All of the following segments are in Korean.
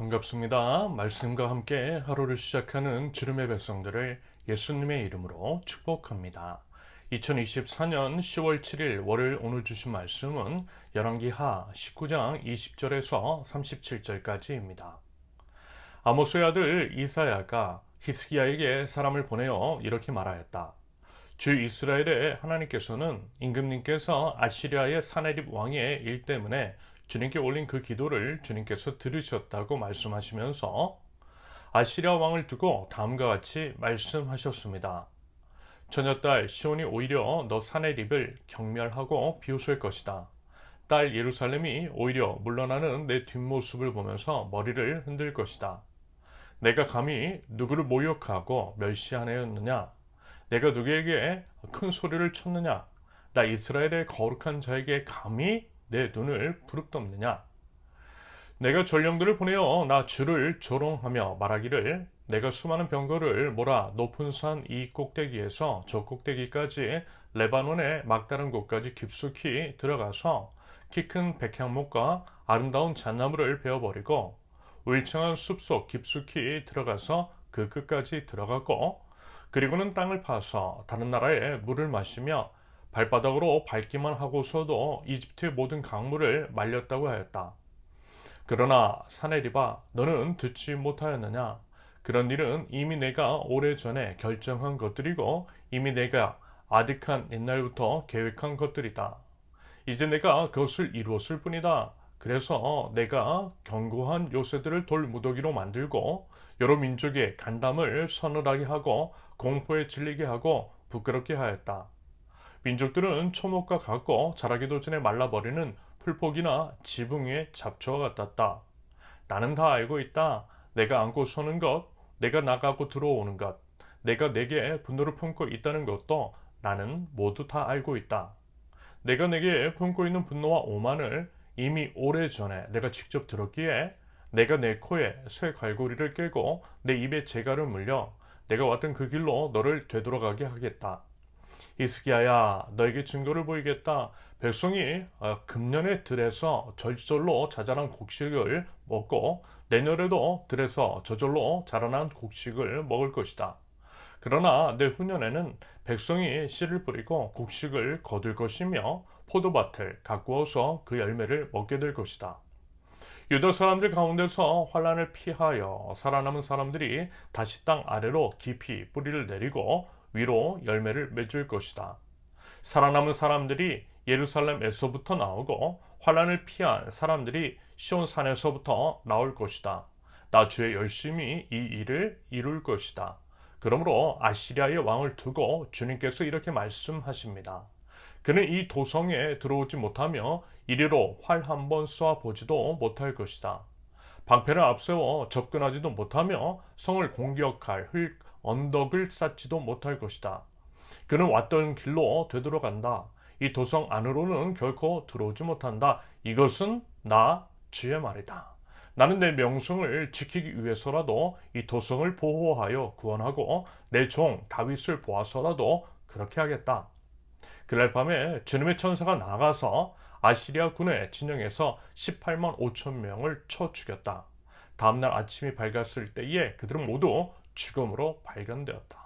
반갑습니다. 말씀과 함께 하루를 시작하는 주름의 백성들을 예수님의 이름으로 축복합니다. 2024년 10월 7일 월요일 오늘 주신 말씀은 열왕기하 19장 20절에서 37절까지입니다. 아모스의 아들 이사야가 히스기야에게 사람을 보내어 이렇게 말하였다. 주 이스라엘의 하나님께서는 임금님께서 아시리아의 사네립 왕의 일 때문에 주님께 올린 그 기도를 주님께서 들으셨다고 말씀하시면서 아시리아 왕을 두고 다음과 같이 말씀하셨습니다. 처녀딸 시온이 오히려 너 사네립을 경멸하고 비웃을 것이다. 딸 예루살렘이 오히려 물러나는 내 뒷모습을 보면서 머리를 흔들 것이다. 내가 감히 누구를 모욕하고 멸시하였느냐? 내가 누구에게 큰 소리를 쳤느냐? 나 이스라엘의 거룩한 자에게 감히 내 눈을 부릅떴느냐? 내가 전령들을 보내어 나 주를 조롱하며 말하기를 내가 수많은 병거를 몰아 높은 산 이 꼭대기에서 저 꼭대기까지 레바논의 막다른 곳까지 깊숙이 들어가서 키 큰 백향목과 아름다운 잣나무를 베어버리고 울창한 숲속 깊숙이 들어가서 그 끝까지 들어가고 그리고는 땅을 파서 다른 나라의 물을 마시며 발바닥으로 밟기만 하고서도 이집트의 모든 강물을 말렸다고 하였다. 그러나 사네립아 너는 듣지 못하였느냐? 그런 일은 이미 내가 오래전에 결정한 것들이고 이미 내가 아득한 옛날부터 계획한 것들이다. 이제 내가 그것을 이루었을 뿐이다. 그래서 내가 견고한 요새들을 돌무더기로 만들고 여러 민족의 간담을 서늘하게 하고 공포에 질리게 하고 부끄럽게 하였다. 민족들은 초목과 같고 자라기도 전에 말라버리는 풀포기나 지붕 위의 잡초와 같았다. 나는 다 알고 있다. 내가 안고 서는 것, 내가 나가고 들어오는 것, 내가 내게 분노를 품고 있다는 것도 나는 모두 다 알고 있다. 내가 내게 품고 있는 분노와 오만을 이미 오래전에 내가 직접 들었기에 내가 내 코에 쇠 갈고리를 깨고 내 입에 재갈을 물려 내가 왔던 그 길로 너를 되돌아가게 하겠다. 히스기야야 너에게 증거를 보이겠다. 백성이 금년의 들에서 절절로 자라난 곡식을 먹고 내년에도 들에서 저절로 자라난 곡식을 먹을 것이다. 그러나 내 후년에는 백성이 씨를 뿌리고 곡식을 거둘 것이며 포도밭을 가꾸어서 그 열매를 먹게 될 것이다. 유다 사람들 가운데서 환란을 피하여 살아남은 사람들이 다시 땅 아래로 깊이 뿌리를 내리고 위로 열매를 맺을 것이다. 살아남은 사람들이 예루살렘에서부터 나오고 환란을 피한 사람들이 시온산에서부터 나올 것이다. 나 주의 열심히 이 일을 이룰 것이다. 그러므로 아시리아의 왕을 두고 주님께서 이렇게 말씀하십니다. 그는 이 도성에 들어오지 못하며 이리로 활 한 번 쏘아보지도 못할 것이다. 방패를 앞세워 접근하지도 못하며 성을 공격할 언덕을 쌓지도 못할 것이다. 그는 왔던 길로 되돌아간다. 이 도성 안으로는 결코 들어오지 못한다. 이것은 나 주의 말이다. 나는 내 명성을 지키기 위해서라도 이 도성을 보호하여 구원하고 내 종 다윗을 보아서라도 그렇게 하겠다. 그날 밤에 주님의 천사가 나가서 아시리아 군의 진영에서 18만 5천 명을 쳐 죽였다. 다음날 아침이 밝았을 때에 그들은 모두 죽음으로 발견되었다.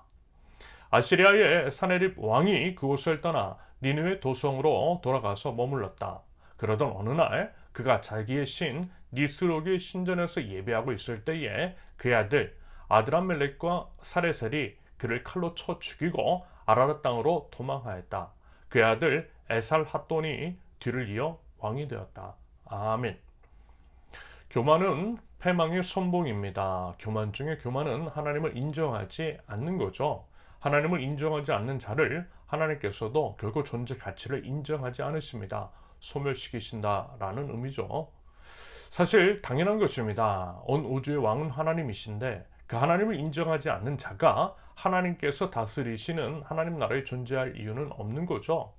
아시리아의 사네립 왕이 그곳을 떠나 니느웨 도성으로 돌아가서 머물렀다. 그러던 어느 날 그가 자기의 신 니스록의 신전에서 예배하고 있을 때에 그의 아들 아드람멜렉과 사레셀이 그를 칼로 쳐 죽이고 아라랏 땅으로 도망하였다. 그의 아들 에살핫돈이 뒤를 이어 왕이 되었다. 아멘. 교만은 패망의 선봉입니다. 교만 중에 교만은 하나님을 인정하지 않는 거죠. 하나님을 인정하지 않는 자를 하나님께서도 결코 존재 가치를 인정하지 않으십니다. 소멸시키신다라는 의미죠. 사실 당연한 것입니다. 온 우주의 왕은 하나님이신데 그 하나님을 인정하지 않는 자가 하나님께서 다스리시는 하나님 나라에 존재할 이유는 없는 거죠.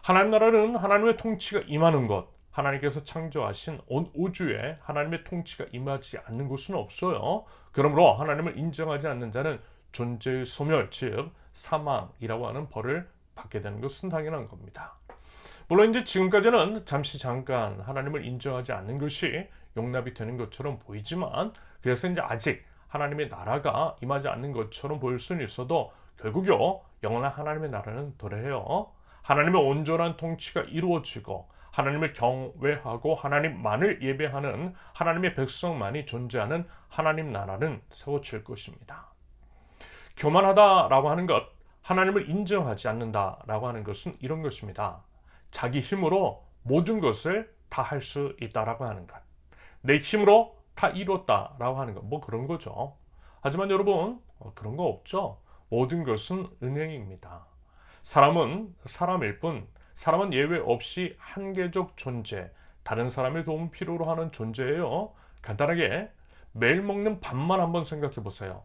하나님 나라는 하나님의 통치가 임하는 것, 하나님께서 창조하신 온 우주에 하나님의 통치가 임하지 않는 곳은 없어요. 그러므로 하나님을 인정하지 않는 자는 존재의 소멸, 즉 사망이라고 하는 벌을 받게 되는 것은 당연한 겁니다. 물론 이제 지금까지는 잠시 잠깐 하나님을 인정하지 않는 것이 용납이 되는 것처럼 보이지만, 그래서 이제 아직 하나님의 나라가 임하지 않는 것처럼 보일 수는 있어도 결국요 영원한 하나님의 나라는 도래해요. 하나님의 온전한 통치가 이루어지고 하나님을 경외하고 하나님만을 예배하는 하나님의 백성만이 존재하는 하나님 나라는 세워질 것입니다. 교만하다라고 하는 것, 하나님을 인정하지 않는다라고 하는 것은 이런 것입니다. 자기 힘으로 모든 것을 다 할 수 있다라고 하는 것, 내 힘으로 다 이뤘다라고 하는 것, 뭐 그런 거죠. 하지만 여러분, 그런 거 없죠. 모든 것은 은행입니다. 사람은 사람일 뿐, 사람은 예외 없이 한계적 존재, 다른 사람의 도움 필요로 하는 존재예요. 간단하게 매일 먹는 밥만 한번 생각해 보세요.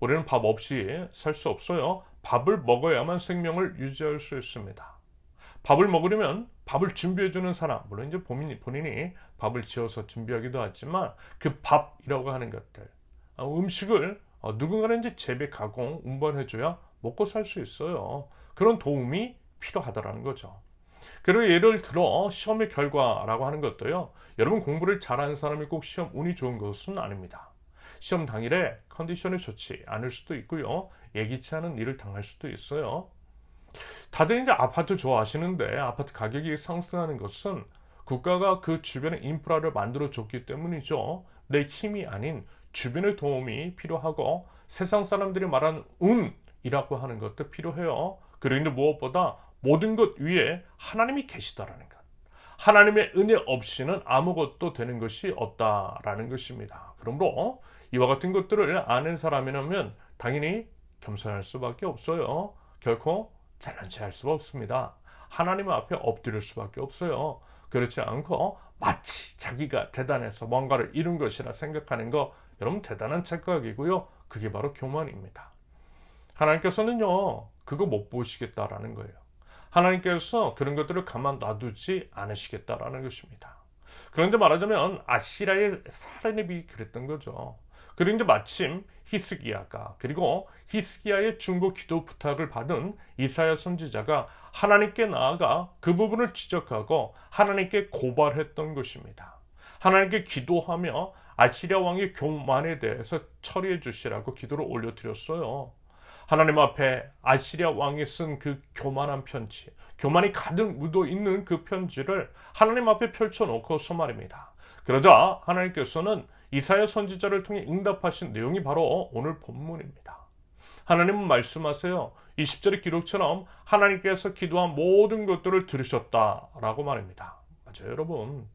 우리는 밥 없이 살 수 없어요. 밥을 먹어야만 생명을 유지할 수 있습니다. 밥을 먹으려면 밥을 준비해주는 사람, 물론 이제 본인이 밥을 지어서 준비하기도 하지만 그 밥이라고 하는 것들, 음식을 누군가는 이제 재배, 가공, 운반해줘야 먹고 살 수 있어요. 그런 도움이 필요하다라는 거죠. 그리고 예를 들어 시험의 결과라고 하는 것도요. 여러분 공부를 잘하는 사람이 꼭 시험 운이 좋은 것은 아닙니다. 시험 당일에 컨디션이 좋지 않을 수도 있고요. 예기치 않은 일을 당할 수도 있어요. 다들 이제 아파트 좋아하시는데 아파트 가격이 상승하는 것은 국가가 그 주변에 인프라를 만들어 줬기 때문이죠. 내 힘이 아닌 주변의 도움이 필요하고 세상 사람들이 말하는 운이라고 하는 것도 필요해요. 그런데 무엇보다 모든 것 위에 하나님이 계시다라는 것. 하나님의 은혜 없이는 아무것도 되는 것이 없다라는 것입니다. 그러므로 이와 같은 것들을 아는 사람이라면 당연히 겸손할 수밖에 없어요. 결코 잘난 체할 수가 없습니다. 하나님 앞에 엎드릴 수밖에 없어요. 그렇지 않고 마치 자기가 대단해서 뭔가를 이룬 것이라 생각하는 거, 여러분 대단한 착각이고요. 그게 바로 교만입니다. 하나님께서는요 그거 못 보시겠다라는 거예요. 하나님께서 그런 것들을 가만 놔두지 않으시겠다라는 것입니다. 그런데 말하자면 아시라의 사례비 그랬던 거죠. 그런데 마침 히스기야가, 그리고 히스기야의 중보 기도 부탁을 받은 이사야 선지자가 하나님께 나아가 그 부분을 지적하고 하나님께 고발했던 것입니다. 하나님께 기도하며 아시리아 왕의 교만에 대해서 처리해 주시라고 기도를 올려드렸어요. 하나님 앞에 아시리아 왕이 쓴 그 교만한 편지, 교만이 가득 묻어 있는 그 편지를 하나님 앞에 펼쳐놓고서 말입니다. 그러자 하나님께서는 이사야 선지자를 통해 응답하신 내용이 바로 오늘 본문입니다. 하나님은 말씀하세요. 20절의 기록처럼 하나님께서 기도한 모든 것들을 들으셨다라고 말입니다. 맞아요, 여러분.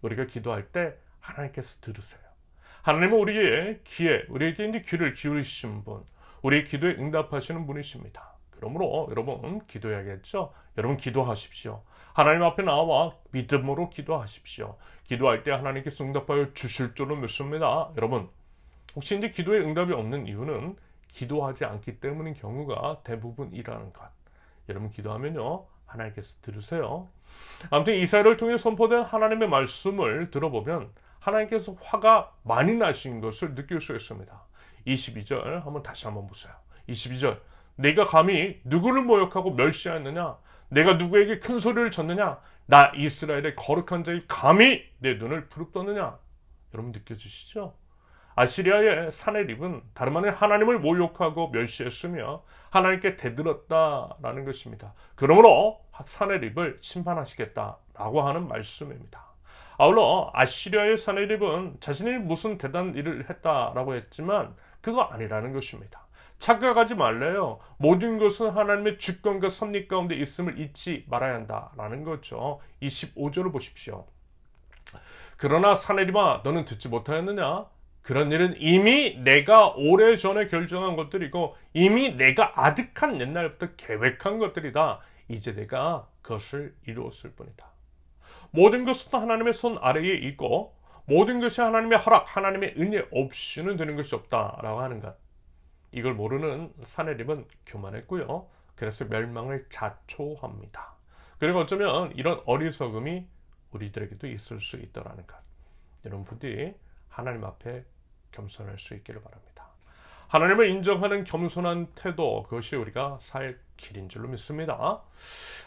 우리가 기도할 때 하나님께서 들으세요. 하나님은 우리에게 이제 귀를 기울이신 분, 우리의 기도에 응답하시는 분이십니다. 그러므로 여러분 기도해야겠죠? 여러분 기도하십시오. 하나님 앞에 나와 믿음으로 기도하십시오. 기도할 때 하나님께서 응답하여 주실 줄은 믿습니다. 여러분 혹시 이제 기도에 응답이 없는 이유는 기도하지 않기 때문인 경우가 대부분이라는 것. 여러분 기도하면요 하나님께서 들으세요. 아무튼 이사야를 통해 선포된 하나님의 말씀을 들어보면 하나님께서 화가 많이 나신 것을 느낄 수 있습니다. 22절 다시 한번 보세요. 22절, 내가 감히 누구를 모욕하고 멸시하였느냐? 내가 누구에게 큰 소리를 쳤느냐? 나 이스라엘의 거룩한 자의 감히 내 눈을 부릅떴느냐? 여러분 느껴지시죠? 아시리아의 사내립은 다름 아닌 하나님을 모욕하고 멸시했으며 하나님께 대들었다라는 것입니다. 그러므로 사내립을 심판하시겠다라고 하는 말씀입니다. 아울러 아시리아의 사내립은 자신이 무슨 대단한 일을 했다라고 했지만 그거 아니라는 것입니다. 착각하지 말래요. 모든 것은 하나님의 주권과 섭리 가운데 있음을 잊지 말아야 한다라는 거죠. 25절을 보십시오. 그러나 사내립아 너는 듣지 못하였느냐? 그런 일은 이미 내가 오래전에 결정한 것들이고 이미 내가 아득한 옛날부터 계획한 것들이다. 이제 내가 그것을 이루었을 뿐이다. 모든 것은 하나님의 손 아래에 있고 모든 것이 하나님의 허락, 하나님의 은혜 없이는 되는 것이 없다라고 하는 것. 이걸 모르는 사내립은 교만했고요. 그래서 멸망을 자초합니다. 그리고 어쩌면 이런 어리석음이 우리들에게도 있을 수 있다라는 것. 여러분 부디 하나님 앞에 겸손할 수 있기를 바랍니다. 하나님을 인정하는 겸손한 태도, 그것이 우리가 살 길인 줄로 믿습니다.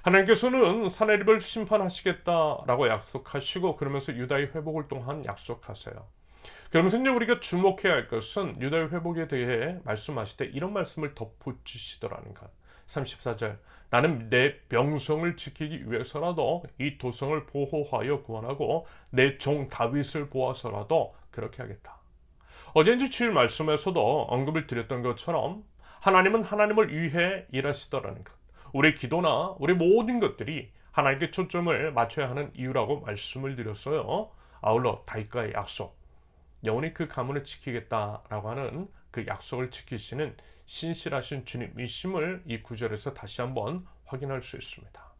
하나님께서는 사내립을 심판하시겠다라고 약속하시고 그러면서 유다의 회복을 또한 약속하세요. 그러면서 이제 우리가 주목해야 할 것은 유다의 회복에 대해 말씀하실 때 이런 말씀을 덧붙이시더라는 것. 34절, 나는 내 명성을 지키기 위해서라도 이 도성을 보호하여 구원하고 내 종 다윗을 보아서라도 그렇게 하겠다. 어제 이제 주일 말씀에서도 언급을 드렸던 것처럼 하나님은 하나님을 위해 일하시더라는 것. 우리 기도나 우리 모든 것들이 하나님께 초점을 맞춰야 하는 이유라고 말씀을 드렸어요. 아울러 다윗과의 약속, 영원히 그 가문을 지키겠다라고 하는 그 약속을 지키시는 신실하신 주님이심을 이 구절에서 다시 한번 확인할 수 있습니다.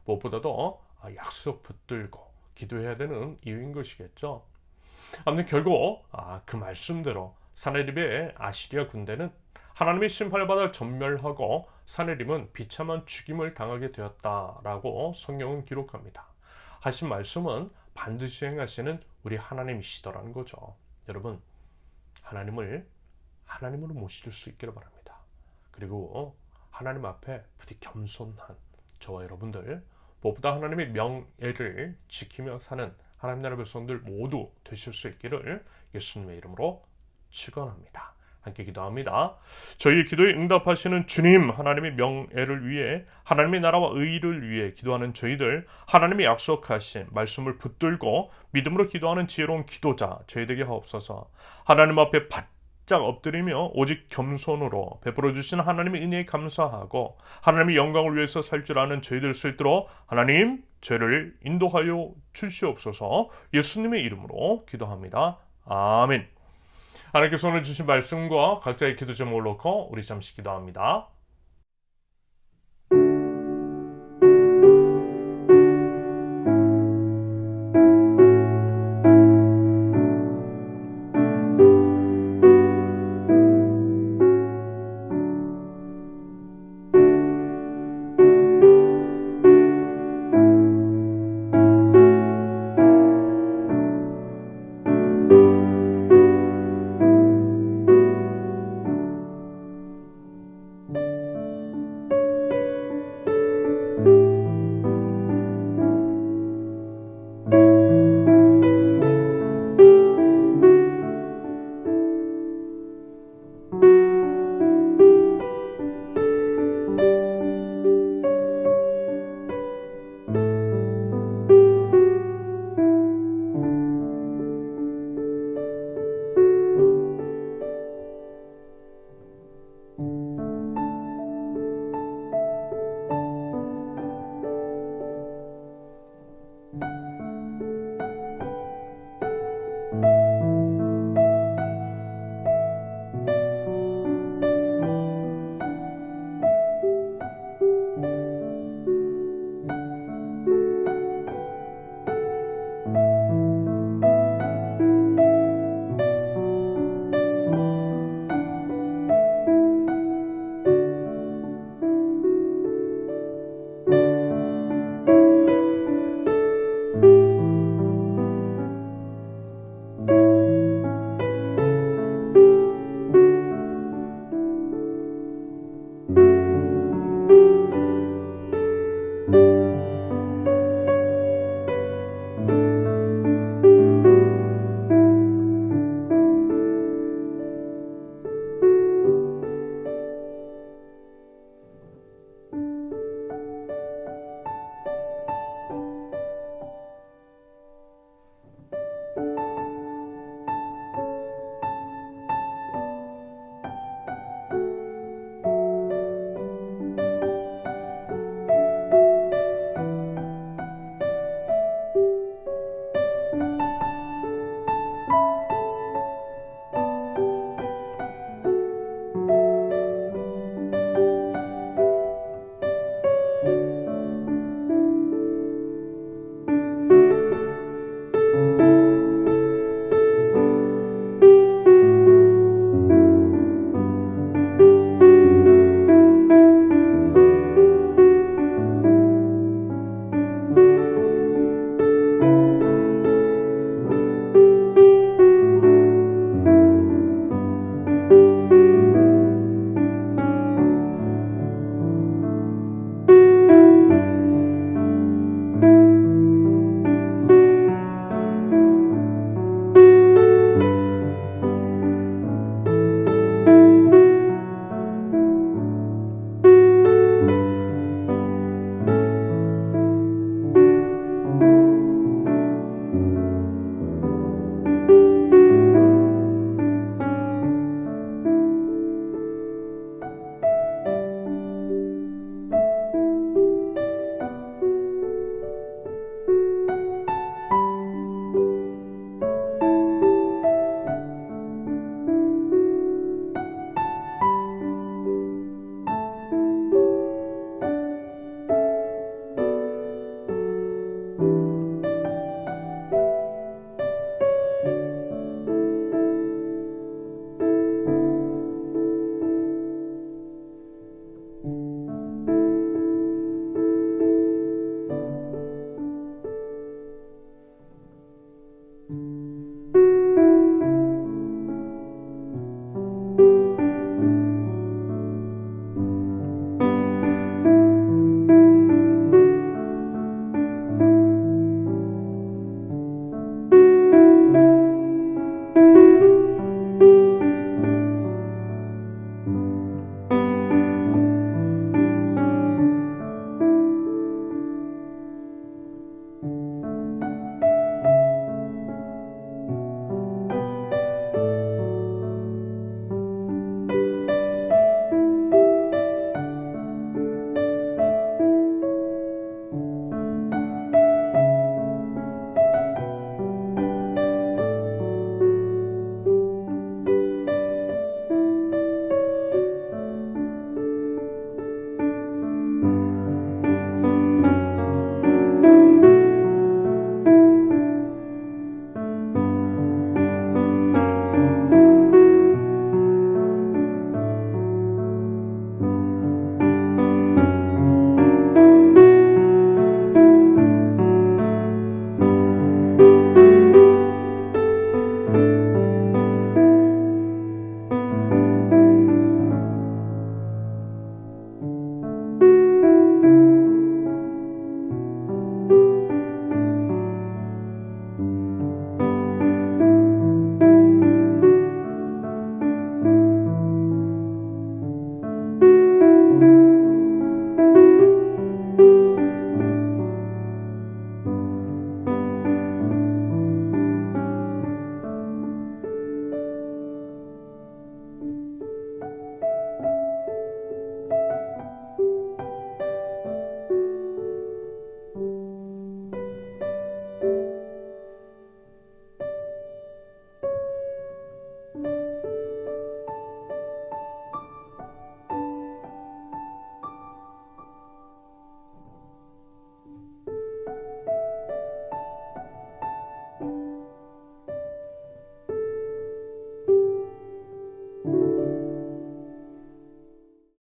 무엇보다도 약속 붙들고 기도해야 되는 이유인 것이겠죠. 아무튼 결국 그 말씀대로 사내립의 아시리아 군대는 하나님의 심판을 받아 전멸하고 사내립은 비참한 죽임을 당하게 되었다라고 성경은 기록합니다. 하신 말씀은 반드시 행하시는 우리 하나님이시더라는 거죠. 여러분, 하나님으로 모실 수 있기를 바랍니다. 그리고 하나님 앞에 부디 겸손한 저와 여러분들, 무엇보다 하나님의 명예를 지키며 사는 하나님 나라 백성들 모두 되실 수 있기를 예수님의 이름으로 축원합니다. 함께 기도합니다. 저희 기도에 응답하시는 주님, 하나님의 명예를 위해, 하나님의 나라와 의를 위해 기도하는 저희들, 하나님이 약속하신 말씀을 붙들고 믿음으로 기도하는 지혜로운 기도자 저희 되게 하옵소서. 하나님 앞에 바짝 엎드리며 오직 겸손으로 베풀어 주신 하나님의 은혜에 감사하고 하나님의 영광을 위해서 살 줄 아는 저희들 수 있도록 하나님 저를 인도하여 주시옵소서. 예수님의 이름으로 기도합니다. 아멘. 하나님께서 오늘 주신 말씀과 각자의 기도 제목을 놓고 우리 잠시 기도합니다.